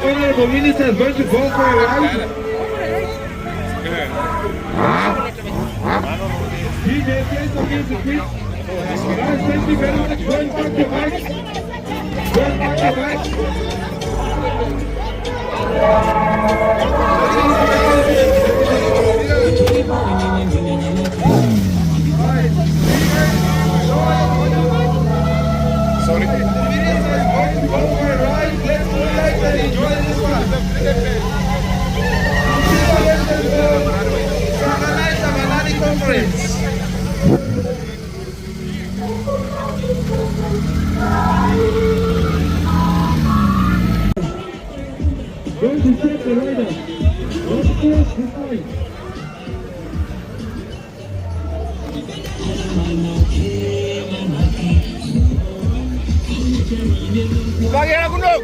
Honorable Minister is going to go for a ride. DJ, play some music, please. Guys, thank you very much. Going back to back. Going back to back. Sorry. Conference. Going to set the rider. What is the point? Bagian aku dong.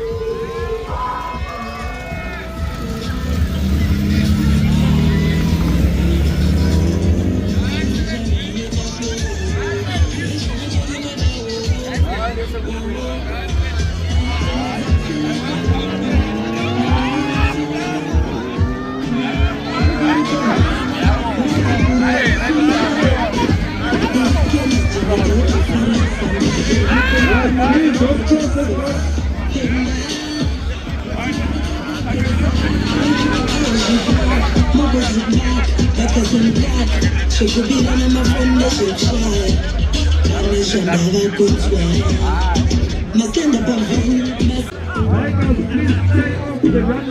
Right now, please take off the run.